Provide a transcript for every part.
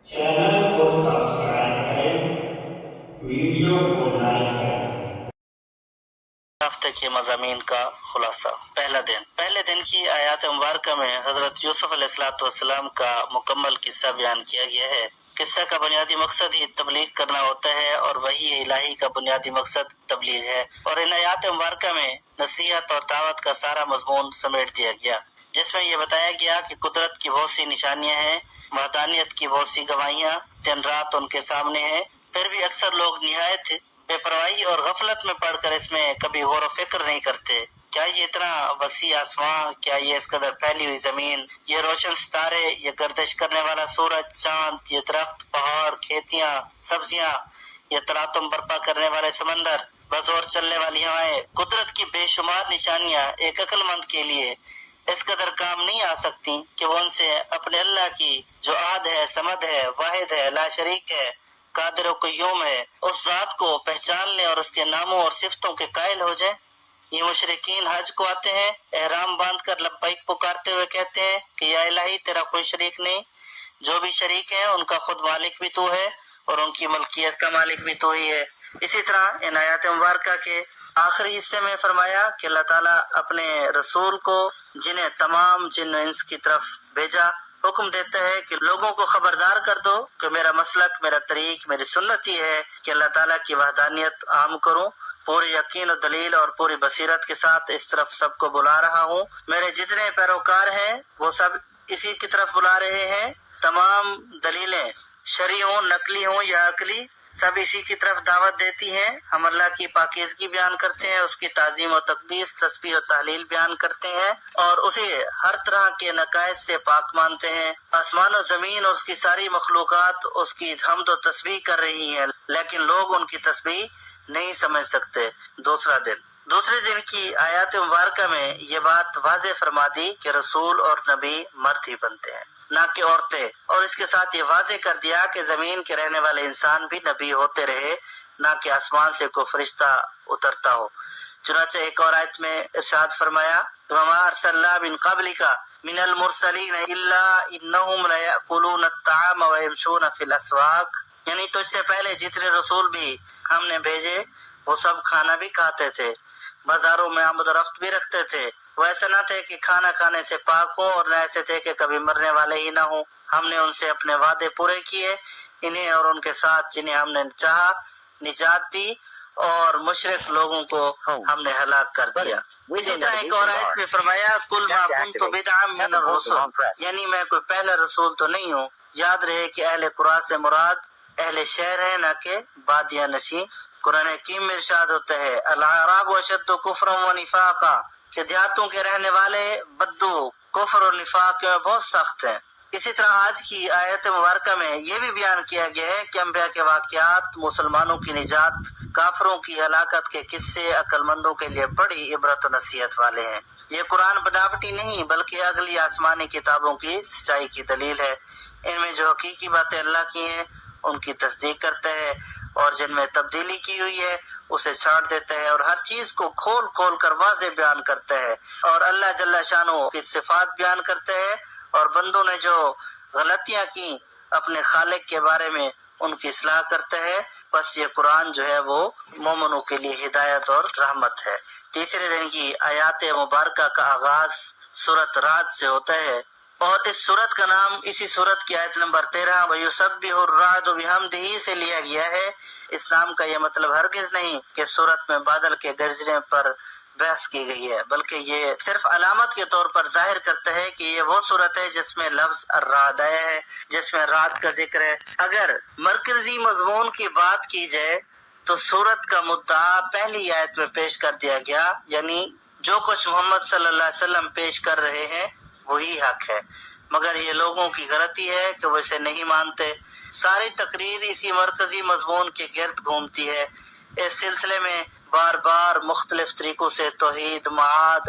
Channel को subscribe करें, video को लाइक करें। हफ्ते के मज़ामीन का खुलासा। पहले दिन की आयात मुबारका में हजरत यूसुफ अलैहिस्सलाम का मुकम्मल किस्सा बयान किया गया है। किस्सा का बुनियादी मकसद ही तबलीग करना होता है और वही इलाही का बुनियादी मकसद तबलीग है। और इन आयात मुबारका में नसीहत और दावत का सारा मजमून समेट दिया गया, जिसमें यह बताया गया कि कुदरत की बहुत सी निशानियां हैं, वहदानियत की बहुत सी गवाहियां दिन रात उनके सामने हैं। फिर भी अक्सर लोग निहायत बेपरवाही और गफलत में पड़कर इसमें कभी गौर फिक्र नहीं करते। क्या ये इतना वसी आसमां, क्या ये इस कदर फैली हुई जमीन, ये रोशन सितारे, ये गर्दिश करने वाला सूरज, चांद, ये दरख्त, पहाड़, खेतियां, सब्जियां, ये तलातुम बर्पा करने वाले समंदर, बजोर चलने वाली हवाएं, कुदरत की बेशुमार निशानियां एक अक्लमंद के लिए इस कदर काम नहीं आ सकती कि वो उनसे अपने अल्लाह की जो आहद है, समद है, वाहिद है, ला शरीक है, कादिर व क़य्यूम है, उस जात को पहचान लें और उसके नामों और सिफतों के कायल हो जाए। ये मुशरिकीन हज को आते हैं, एहराम बांध कर लब्बैक पुकारते हुए कहते हैं कि या इलाही तेरा कोई शरीक नहीं, जो भी शरीक है उनका खुद मालिक भी तू है और उनकी मलकियत का मालिक भी तू ही है। इसी तरह इन आयत मुबारका के आखिरी हिस्से में फरमाया कि अल्लाह ताला अपने रसूल को, जिन्हें तमाम जिन्न इंस की तरफ भेजा, हुक्म देता है कि लोगों को खबरदार कर दो कि मेरा मसलक, मेरा तरीक, मेरी सुन्नत ही है कि अल्लाह ताला की वहदानियत आम करूं। पूरे यकीन और दलील और पूरी बसीरत के साथ इस तरफ सबको बुला रहा हूँ। मेरे जितने पैरोकार हैं वो सब इसी की तरफ बुला रहे हैं। तमाम दलीलें शरई हों, नकली हों या अकली, सब इसी की तरफ दावत देती हैं। हम अल्लाह की पाकीज़गी बयान करते हैं, उसकी ताज़ीम और तक़दीस, तस्बीह और तहलील बयान करते हैं और उसे हर तरह के नकाइस से पाक मानते हैं। आसमान और ज़मीन और उसकी सारी मखलूक़ात उसकी हम्द और तस्बीह कर रही हैं, लेकिन लोग उनकी तस्बीह नहीं समझ सकते। दूसरे दिन की आयत मुबारका में ये बात वाज़ेह फरमा दी कि रसूल और नबी मर्द ही बनते हैं, ना कि औरतें, और इसके साथ ये वाज़ेह कर दिया कि जमीन के रहने वाले इंसान भी नबी होते रहे, ना कि आसमान से कोई फरिश्ता उतरता हो। चुनांचे एक और आयत में इरशाद फरमाया, वमा अरसलना मिन क़ब्लिका मिनल मुरसलीन इल्ला इन्नहुम लयअकुलून अत्ताअम व यमशून फिल अस्वाक, यानी तुझसे पहले जितने रसूल भी हमने भेजे वो सब खाना भी खाते थे, बाजारों में आमद रफ्त भी रखते थे। वो ऐसे न थे कि खाना खाने से पाक हो और न ऐसे थे कि कभी मरने वाले ही ना हो। हमने उनसे अपने वादे पूरे किए, इन्हें और उनके साथ जिन्हें हमने चाहा निजात दी, और मुशरिक लोगों को हमने हलाक कर दिया। इसी तरह एक और आयत में फरमाया, कुल मा कुन्तु बिदअम मिनर रुसूल, यानी मैं कोई पहला रसूल तो नहीं हूँ। याद रहे कि अहले कुरान से मुराद अहले शहर है, न के बादिया नशी। कुरान हकीम में इरशाद होता है, अल-अराब अशद्दु कुफ्रन व निफाका, कि देहातों के रहने वाले बद्दू, कुफ्र और निफाक में बहुत सख्त हैं। इसी तरह आज की आयत मुबारका में ये भी बयान किया गया है कि अंबिया के वाकयात, मुसलमानों की निजात, काफरों की हलाकत के किस्से अक्लमंदों के लिए बड़ी इबरत और नसीहत वाले हैं। ये कुरान बनावटी नहीं बल्कि अगली आसमानी किताबों की सच्चाई की दलील है। इनमें जो हकीकी बातें अल्लाह की हैं उनकी तस्दीक करता है और जिनमें तब्दीली की हुई है उसे छाड़ देता है, और हर चीज को खोल खोल कर वाज़े बयान करता है और अल्लाह जल्ला शानो की सिफात बयान करता है। और बंदों ने जो गलतियां की अपने खालिक के बारे में उनकी इस्लाह करता है। बस ये कुरान जो है वो मोमिनों के लिए हिदायत और रहमत है। तीसरे दिन की आयात मुबारका का आगाज सूरत रात से होता है और इस सूरत का नाम इसी सूरत की आयत नंबर 13 वयुसब्बिहुर्राअदु बिहम्दिही से लिया गया है। इस नाम का यह मतलब हरगिज नहीं कि सूरत में बादल के गरजने पर बहस की गई है, बल्कि ये सिर्फ अलामत के तौर पर जाहिर करता है कि ये वो सूरत है जिसमें लफ्ज अर्राद आया है, जिसमें रात का जिक्र है। अगर मरकजी मजमून की बात की जाए तो सूरत का मुद्दा पहली आयत में पेश कर दिया गया, यानी जो कुछ मोहम्मद सल्लल्लाहु अलैहि वसल्लम पेश कर रहे हैं वही हक है, मगर ये लोगों की गलती है कि वो इसे नहीं मानते। सारी तकरीर इसी मरकजी मजमून के गिर्द घूमती है। इस सिलसिले में बार बार मुख्तलिफ तरीकों से तौहीद, मआद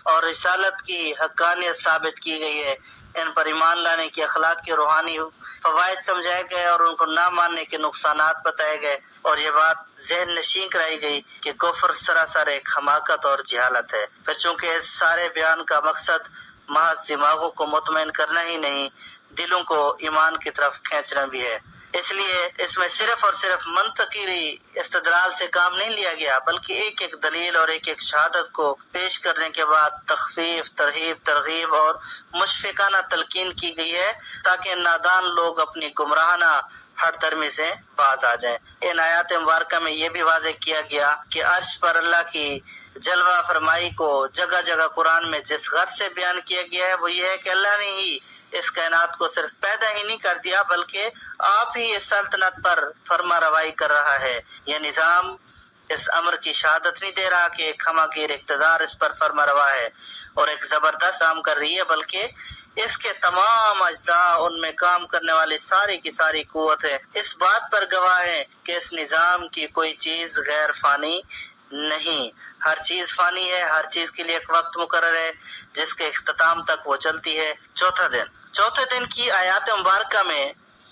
और रिसालत की हक्कानियत साबित की गई है। इन पर ईमान लाने की अखलाक के रूहानी फवाइद समझाए गए और उनको ना मानने के नुकसानात बताए गए, और ये बात ज़हन नशीं कराई गई कि कुफ्र सरासर एक हमाकत और जहालत है। फिर चूंकि इस सारे बयान का मकसद महज दिमागों को मुतमईन करना ही नहीं, دلوں کو ایمان کی طرف کھینچنا بھی ہے۔ اس لیے اس میں صرف اور صرف منطقی استدلال سے کام نہیں لیا گیا، بلکہ ایک ایک دلیل اور ایک ایک شہادت کو پیش کرنے کے بعد تخفیف، ترغیب اور مشفقانہ تلقین کی گئی ہے، تاکہ نادان لوگ اپنی گمراہانہ ہر درمی سے باز آ جائیں۔ ان آیات مبارکہ میں یہ بھی واضح کیا گیا کہ عرش پر اللہ کی جلوہ فرمائی کو جگہ جگہ قرآن میں جس غرض سے بیان کیا گیا ہے وہ یہ ہے کہ اللہ نے ہی اس کائنات کو صرف پیدا ہی نہیں کر دیا، بلکہ آپ ہی اس سلطنت پر فرما روائی کر رہا ہے۔ یہ نظام اس امر کی شہادت نہیں دے رہا کہ ایک خماگیر اقتدار اس پر فرما روا ہے اور ایک زبردست کام کر رہی ہے، بلکہ اس کے تمام اجزاء، ان میں کام کرنے والی ساری کی ساری قوتیں اس بات پر گواہ ہیں کہ اس نظام کی کوئی چیز غیر فانی نہیں، ہر چیز فانی ہے، ہر چیز کے لیے ایک وقت مقرر ہے جس کے اختتام تک وہ چلتی ہے۔ چوتھے دن کی آیات مبارکہ میں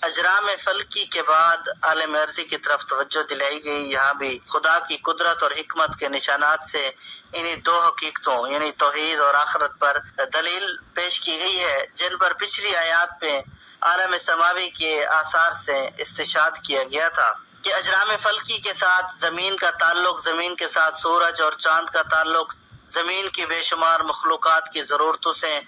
اجرام فلکی کے بعد عالم ارضی کی طرف توجہ دلائی گئی۔ یہاں بھی خدا کی قدرت اور حکمت کے نشانات سے انہی دو حقیقتوں یعنی توحید اور آخرت پر دلیل پیش کی گئی ہے، جن پر پچھلی آیات میں عالم سماوی کے آثار سے استشہاد کیا گیا تھا کہ اجرام فلکی کے ساتھ زمین کا تعلق، زمین کے ساتھ سورج اور چاند کا تعلق، زمین کی بے شمار مخلوقات کی ضرورتوں سے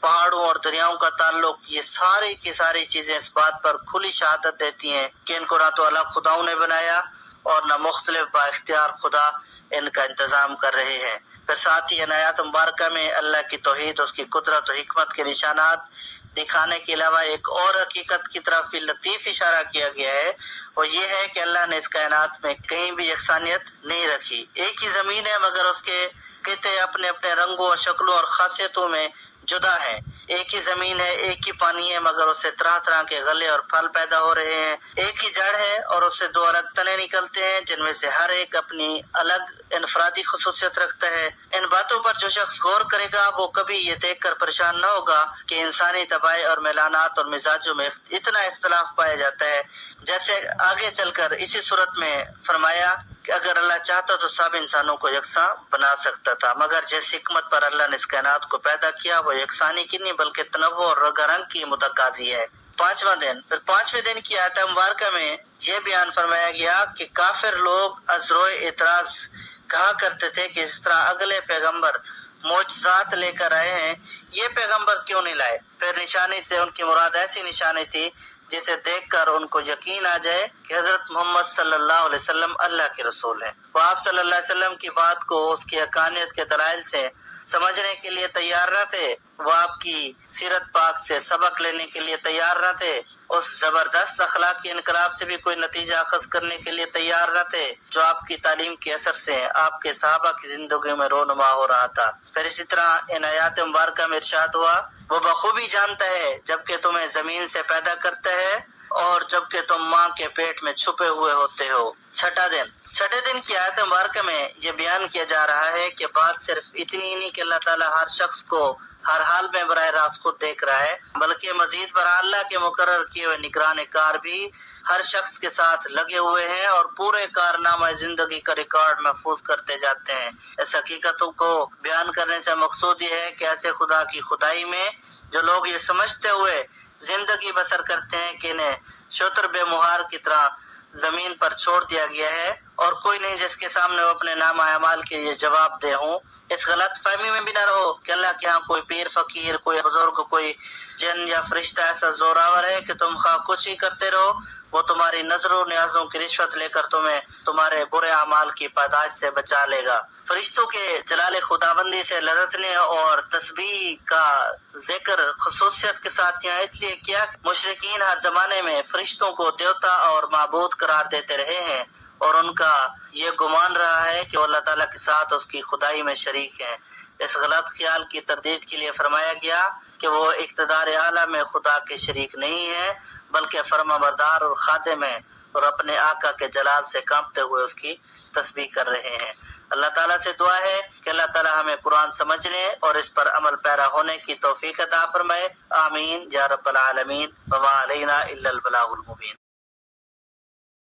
پہاڑوں اور دریاؤں کا تعلق، یہ ساری کی ساری چیزیں اس بات پر کھلی شہادت دیتی ہیں کہ ان کو نہ تو الگ خداؤں نے بنایا اور نہ مختلف با اختیار خدا ان کا انتظام کر رہے ہیں۔ پھر ساتھ ہی ان آیات مبارکہ میں اللہ کی توحید، اس کی قدرت و حکمت کے نشانات دکھانے کے علاوہ ایک اور حقیقت کی طرف بھی لطیف اشارہ کیا گیا ہے، اور یہ ہے کہ اللہ نے اس کائنات میں کہیں بھی یکسانیت نہیں رکھی۔ ایک ہی زمین ہے مگر اس کے خطے اپنے اپنے رنگوں اور شکلوں اور خاصیتوں میں جدا ہیں۔ ایک ہی زمین ہے، ایک ہی پانی ہے، مگر اس سے طرح طرح کے غلے اور پھل پیدا ہو رہے ہیں۔ ایک ہی جڑ ہے اور اس سے دو الگ تنے نکلتے ہیں، جن میں سے ہر ایک اپنی الگ انفرادی خصوصیت رکھتا ہے۔ ان باتوں پر جو شخص غور کرے گا وہ کبھی یہ دیکھ کر پریشان نہ ہوگا کہ انسانی طباع اور میلانات اور مزاجوں میں اتنا اختلاف پایا جاتا ہے، جیسے آگے چل کر اسی صورت میں فرمایا کہ اگر اللہ چاہتا تو سب انسانوں کو یکساں بنا سکتا تھا، مگر جس حکمت پر اللہ نے اس کائنات کو پیدا کیا وہ یکسانی کی نہیں بلکہ تنوع اور رنگ رنگ کی متقاضی ہے۔ پانچویں دن کی آیت مبارکہ میں یہ بیان فرمایا گیا کہ کافر لوگ از روئے اعتراض کہا کرتے تھے کہ اس طرح اگلے پیغمبر معجزات لے کر آئے ہیں، یہ پیغمبر کیوں نہیں لائے؟ پھر نشانی سے ان کی مراد ایسی نشانی تھی جسے دیکھ کر ان کو یقین آ جائے کہ حضرت محمد صلی اللہ علیہ وسلم اللہ کے رسول ہیں۔ وہ آپ صلی اللہ علیہ وسلم کی بات کو اس کی حقانیت کے دلائل سے سمجھنے کے لیے تیار نہ تھے، وہ آپ کی سیرت پاک سے سبق لینے کے لیے تیار نہ تھے، اس زبردست اخلاقی انقلاب سے بھی کوئی نتیجہ اخذ کرنے کے لیے تیار نہ تھے جو آپ کی تعلیم کے اثر سے آپ کے صحابہ کی زندگی میں رونما ہو رہا تھا۔ پھر اسی طرح ان آیات مبارکہ میں ارشاد ہوا، وہ بخوبی جانتا ہے جبکہ تمہیں زمین سے پیدا کرتا ہے اور جبکہ تم ماں کے پیٹ میں چھپے ہوئے ہوتے ہو۔ چھٹے دن کی آیت مبارکہ میں یہ بیان کیا جا رہا ہے کہ بات صرف اتنی ہی نہیں کہ اللہ تعالیٰ ہر شخص کو ہر حال میں براہ راست خود دیکھ رہا ہے، بلکہ مزید برآں اللہ کے مقرر کیے ہوئے نگران کار بھی ہر شخص کے ساتھ لگے ہوئے ہیں اور پورے کارنامہ زندگی کا ریکارڈ محفوظ کرتے جاتے ہیں۔ اس حقیقتوں کو بیان کرنے سے مقصود یہ ہے کہ ایسے خدا کی خدائی میں جو لوگ یہ سمجھتے ہوئے زندگی بسر کرتے ہیں کہ انہیں شتر بے مہار کی طرح زمین پر چھوڑ دیا گیا ہے اور کوئی نہیں جس کے سامنے وہ اپنے نام اعمال کے یہ جواب دے ہوں، اس غلط فہمی میں بھی نہ رہو کہ اللہ کے ہاں کوئی پیر فقیر، کوئی بزرگ، کوئی جن یا فرشتہ ایسا زوراور ہے کہ تم خواہ کچھ ہی کرتے رہو وہ تمہاری نظروں نیازوں کی رشوت لے کر تمہیں تمہارے برے اعمال کی پاداش سے بچا لے گا۔ فرشتوں کے جلال خداوندی سے لرزنے اور تسبیح کا ذکر خصوصیت کے ساتھ یہاں اس لیے کیا کہ مشرکین ہر زمانے میں فرشتوں کو دیوتا اور معبود قرار دیتے رہے ہیں اور ان کا یہ گمان رہا ہے کہ وہ اللہ تعالیٰ کے ساتھ اس کی خدائی میں شریک ہیں۔ اس غلط خیال کی تردید کے لیے فرمایا گیا کہ وہ اقتدار اعلیٰ میں خدا کے شریک نہیں ہیں بلکہ فرما بردار اور خادم ہیں اور اپنے آقا کے جلال سے کانپتے ہوئے اس کی تسبیح کر رہے ہیں۔ اللہ تعالیٰ سے دعا ہے کہ اللہ تعالیٰ ہمیں قرآن سمجھنے اور اس پر عمل پیرا ہونے کی توفیق عطا فرمائے، آمین یا رب العالمین، وما علینا الا البلاغ المبین۔